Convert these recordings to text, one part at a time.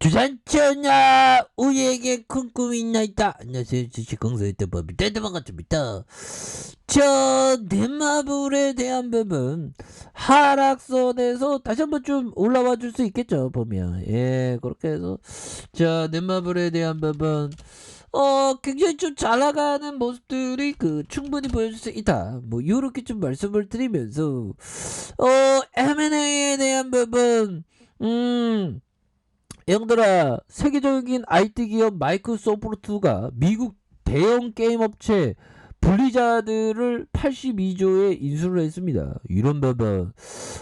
주산천하 우리에게 큰 꿈이 있나이다. 안녕하세요. 주식공사의 법이 반갑습니다. 넷마블에 대한 부분 하락선에서 다시 한번 좀 올라와 줄 수 있겠죠. 보면 그렇게 해서 넷마블에 대한 부분 굉장히 좀 잘 나가는 모습들이 충분히 보여줄 수 있다. 뭐 요렇게 좀 말씀을 드리면서 M&A에 대한 부분 형들아, 세계적인 IT 기업 마이크로소프트가 미국 대형 게임 업체 블리자드를 82조에 인수를 했습니다. 이런 부분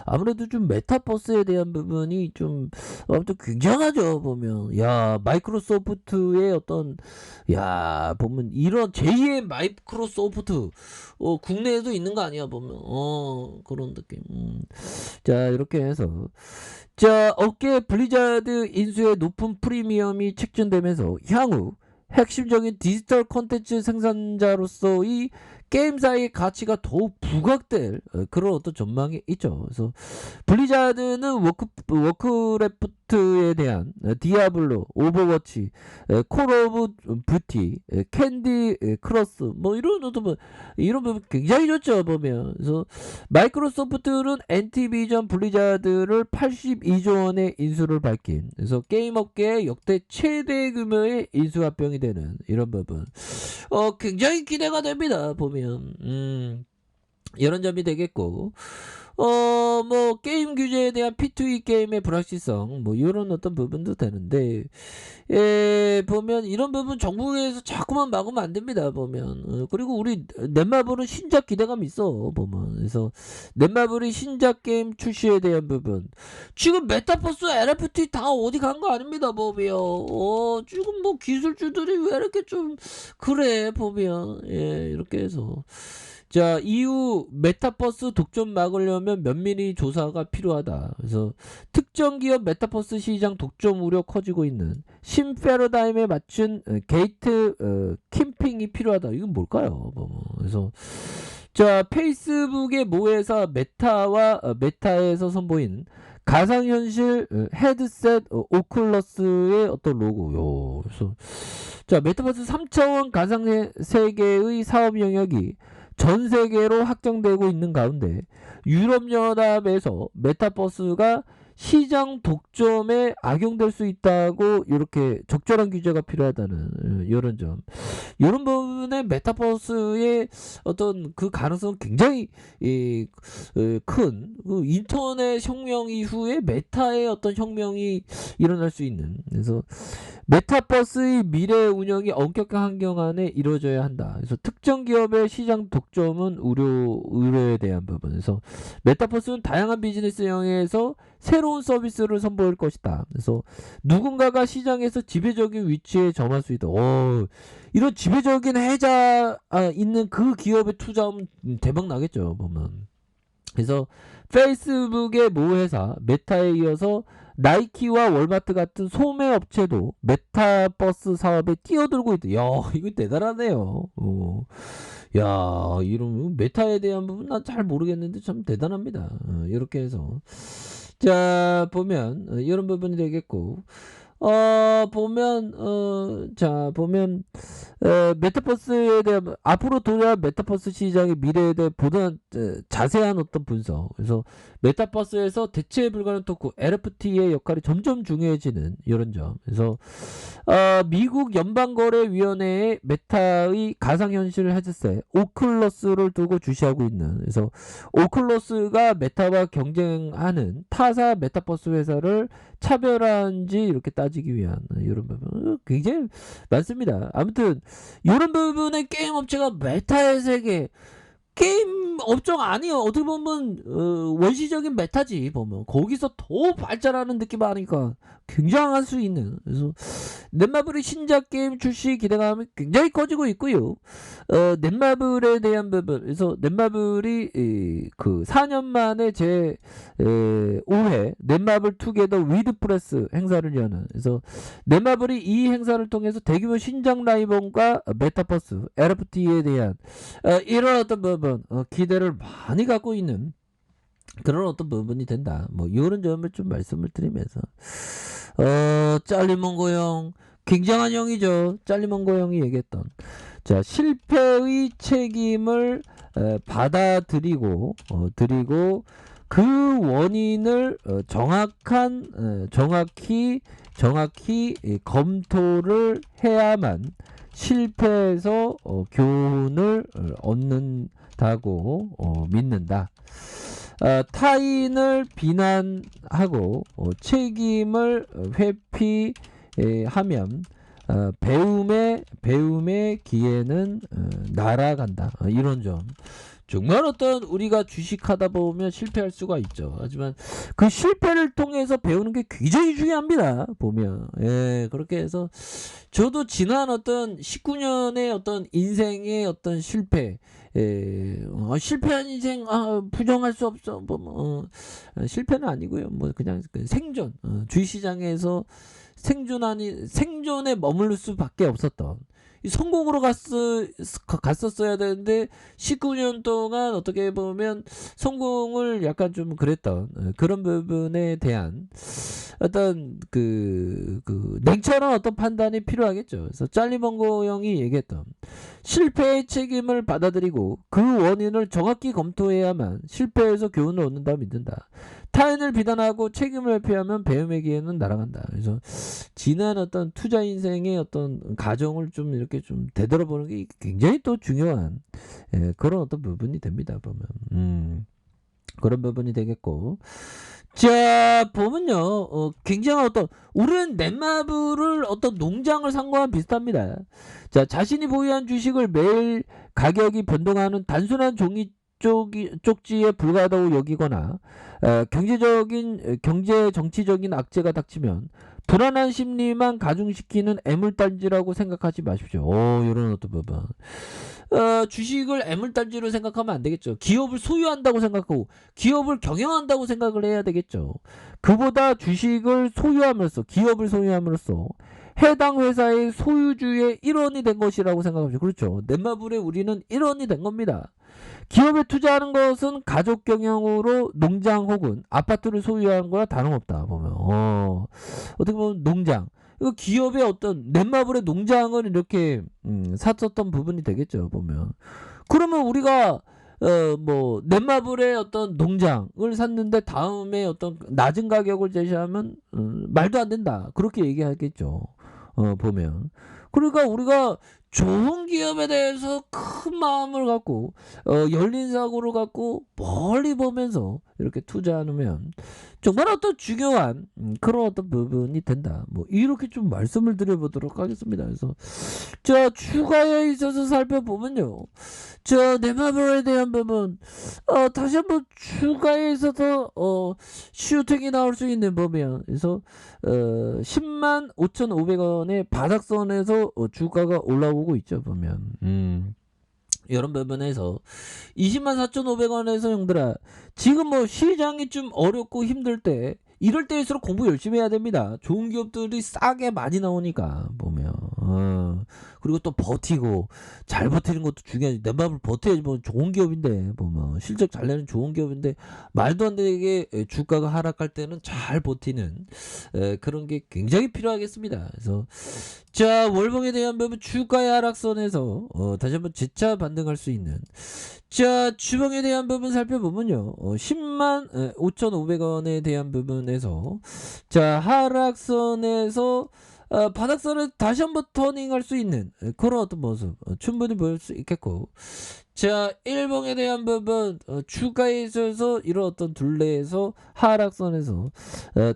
아무래도 좀 메타버스에 대한 부분이 좀 아무튼 굉장하죠. 보면 마이크로소프트의 어떤 보면 이런 제2의 마이크로소프트 국내에도 있는 거 아니야 보면 그런 느낌. 자 이렇게 해서 업계 블리자드 인수의 높은 프리미엄이 책정되면서 향후 핵심적인 디지털 콘텐츠 생산자로서의 게임사의 가치가 더욱 부각될 그런 어떤 전망이 있죠. 그래서 블리자드는 워크래프트에 대한 디아블로, 오버워치, 콜 오브 뷰티, 캔디 크러스 뭐 이런 부분 굉장히 좋죠. 보면 그래서 마이크로소프트는 엔티비전 블리자드를 82조 원의 인수를 밝힌 그래서 게임 업계의 역대 최대 규모의 인수 합병이 되는 이런 부분 굉장히 기대가 됩니다. 보면 이런 점이 되겠고 뭐 게임 규제에 대한 P2E 게임의 불확실성 뭐 이런 어떤 부분도 되는데 보면 이런 부분 정부에서 자꾸만 막으면 안 됩니다. 보면 그리고 우리 넷마블은 신작 기대감이 있어. 보면 그래서 넷마블이 신작 게임 출시에 대한 부분 지금 메타버스 NFT 다 어디 간 거 아닙니다. 보면 지금 뭐 기술주들이 왜 이렇게 좀 그래 보면 이렇게 해서 이후 메타버스 독점 막으려면 면밀히 조사가 필요하다. 그래서 특정 기업 메타버스 시장 독점 우려 커지고 있는 신패러다임에 맞춘 게이트 캠핑이 필요하다. 이건 뭘까요? 그래서 페이스북의 모회사 메타와 메타에서 선보인 가상현실 헤드셋 오클러스의 어떤 로고요. 그래서 메타버스 3차원 가상세계의 사업 영역이 전 세계로 확정되고 있는 가운데 유럽연합에서 메타버스가 시장 독점에 악용될 수 있다고 이렇게 적절한 규제가 필요하다는 이런 점 이런 부분에 메타버스의 어떤 그 가능성은 굉장히 큰 인터넷 혁명 이후에 메타의 어떤 혁명이 일어날 수 있는 그래서 메타버스의 미래 운영이 엄격한 환경 안에 이루어져야 한다. 그래서 특정 기업의 시장 독점은 우려에 대한 부분에서 메타버스는 다양한 비즈니스 영역에서 새로운 서비스를 선보일 것이다. 그래서 누군가가 시장에서 지배적인 위치에 점할 수 있다. 이런 지배적인 해자 있는 그 기업에 투자하면 대박 나겠죠. 보면. 그래서 페이스북의 모회사 메타에 이어서 나이키와 월마트 같은 소매 업체도 메타버스 사업에 뛰어들고 있다. 이거 대단하네요. 이런 메타에 대한 부분 난 잘 모르겠는데 참 대단합니다. 이렇게 해서 보면 이런 부분이 되겠고 보면 메타버스에 대한 앞으로 도래할 메타버스 시장의 미래에 대해 보다 자세한 어떤 분석 그래서 메타버스에서 대체 불가능 토큰 NFT의 역할이 점점 중요해지는 이런 점 그래서 미국 연방거래위원회의 메타의 가상현실 헤드셋 오클러스를 두고 주시하고 있는 그래서 오클러스가 메타와 경쟁하는 타사 메타버스 회사를 차별한지 이렇게 따지기 위한 이런 부분 굉장히 많습니다. 아무튼 이런 부분의 게임 업체가 메타의 세계 게임 업종 아니요. 어떻게 보면 원시적인 메타지 보면 거기서 더 발전하는 느낌 아니까 굉장할 수 있는 그래서 넷마블의 신작 게임 출시 기대감이 굉장히 커지고 있고요. 넷마블에 대한 부분 그래서 넷마블이 그 4년 만에 제 5회 넷마블 투게더 위드 프레스 행사를 여는 그래서 넷마블이 이 행사를 통해서 대규모 신작 라이브과 메타버스 NFT에 대한 이런 어떤 부분 기대를 많이 갖고 있는 그런 어떤 부분이 된다. 뭐 이런 점을 좀 말씀을 드리면서 짤리먼고 형, 굉장한 형이죠. 짤리먼고 형이 얘기했던 자 실패의 책임을 받아들이고 드리고 그 원인을 정확히 검토를 해야만 실패에서 교훈을 얻는다고 믿는다. 타인을 비난하고 책임을 회피하면 배움의 기회는 날아간다. 이런 점. 정말 어떤 우리가 주식하다 보면 실패할 수가 있죠. 하지만 그 실패를 통해서 배우는 게 굉장히 중요합니다. 보면 그렇게 해서 저도 지난 어떤 19년의 어떤 인생의 어떤 실패 실패한 인생 부정할 수 없어 실패는 아니고요. 뭐 그냥 생존 주식시장에서 생존에 머무를 수밖에 없었던 성공으로 갔었어야 되는데 19년 동안 어떻게 보면 성공을 약간 좀 그랬던 그런 부분에 대한 어떤 그 냉철한 어떤 판단이 필요하겠죠. 그래서 짤리먼고 형이 얘기했던 실패의 책임을 받아들이고 그 원인을 정확히 검토해야만 실패에서 교훈을 얻는다 믿는다. 타인을 비난하고 책임을 회피하면 배움의 기회는 날아간다. 그래서 지난 어떤 투자 인생의 어떤 가정을 좀 이렇게 좀 되돌아보는 게 굉장히 또 중요한 그런 어떤 부분이 됩니다. 보면 그런 부분이 되겠고 자 보면요 굉장한 어떤 우리는 넷마블을 어떤 농장을 산 거와 비슷합니다. 자 자신이 보유한 주식을 매일 가격이 변동하는 단순한 종이 쪽지에 불과하다고 여기거나 경제 정치적인 악재가 닥치면 불안한 심리만 가중시키는 애물단지라고 생각하지 마십시오. 이런 어떤 부분. 주식을 애물단지로 생각하면 안 되겠죠. 기업을 소유한다고 생각하고 기업을 경영한다고 생각을 해야 되겠죠. 그보다 주식을 소유함으로써 기업을 소유함으로써 해당 회사의 소유주의 일원이 된 것이라고 생각합니다. 그렇죠. 넷마블에 우리는 일원이 된 겁니다. 기업에 투자하는 것은 가족 경영으로 농장 혹은 아파트를 소유하는 거나 다름없다. 보면 어떻게 보면 농장 이거 기업의 어떤 넷마블의 농장을 이렇게 샀었던 부분이 되겠죠. 보면 그러면 우리가 뭐 넷마블의 어떤 농장을 샀는데 다음에 어떤 낮은 가격을 제시하면 말도 안 된다. 그렇게 얘기하겠죠. 보면 그러니까 우리가 좋은 기업에 대해서 큰 마음을 갖고 열린 사고를 갖고 멀리 보면서 이렇게 투자하면 정말 어떤 중요한 그런 어떤 부분이 된다. 뭐 이렇게 좀 말씀을 드려보도록 하겠습니다. 그래서 자 추가에 있어서 살펴보면요. 저 넷마블에 대한 부분 다시 한번 추가에 있어서 슈팅이 나올 수 있는 부분 그래서 10만 5,500원의 바닥선에서 주가가 올라오고 있죠. 보면 이런 부분에서 20만 4,500원에서 형들아 지금 뭐 시장이 좀 어렵고 힘들 때 이럴 때일수록 공부 열심히 해야 됩니다. 좋은 기업들이 싸게 많이 나오니까 보면 그리고 또 버티고 잘 버티는 것도 중요하지. 넷마블 버텨야지 뭐 좋은 기업인데 보면 실적 잘 내는 좋은 기업인데 말도 안 되게 주가가 하락할 때는 잘 버티는 그런 게 굉장히 필요하겠습니다. 그래서 자 월봉에 대한 부분 주가의 하락선에서 다시 한번 재차 반등할 수 있는 자 주봉에 대한 부분 살펴보면요 10만 5,500원에 대한 부분에서 자 하락선에서 바닥선을 다시 한번 터닝할 수 있는 그런 어떤 모습 충분히 보일 수 있겠고 자 일봉에 대한 부분 추가에 있어서 이런 어떤 둘레에서 하락선에서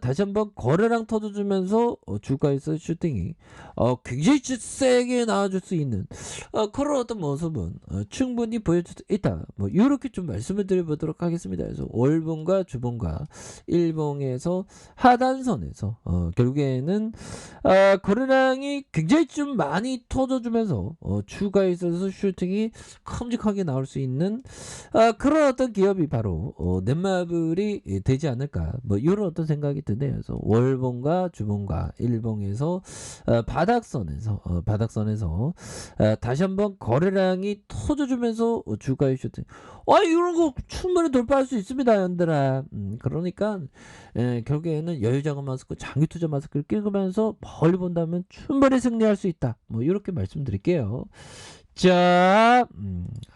다시 한번 거래량 터져주면서 주가에서 슈팅이 굉장히 세게 나와줄 수 있는 그런 어떤 모습은 충분히 보여줄 수 있다. 뭐 이렇게 좀 말씀을 드려보도록 하겠습니다. 그래서 월봉과 주봉과 일봉에서 하단선에서 결국에는 거래량이 굉장히 좀 많이 터져주면서 추가에 있어서 슈팅이 큼직한 넉넉하게 나올 수 있는 그런 어떤 기업이 바로 넷마블이 되지 않을까 뭐 이런 어떤 생각이 드네요. 그래서 월봉과 주봉과 일봉에서 바닥선에서 다시 한번 거래량이 터져주면서 주가 이슈들 이런 거 충분히 돌파할 수 있습니다, 연들아. 그러니까 결국에는 여유자금 마스크, 장기투자 마스크를 끼고면서 멀리 본다면 충분히 승리할 수 있다. 뭐 이렇게 말씀드릴게요. 자,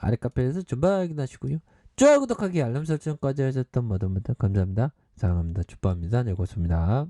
아래 카페에서 전방 확인하시고요. 좋아요, 구독하기, 알람 설정까지 하셨던 모든 분들 감사합니다. 사랑합니다. 축복합니다. 네, 고맙습니다.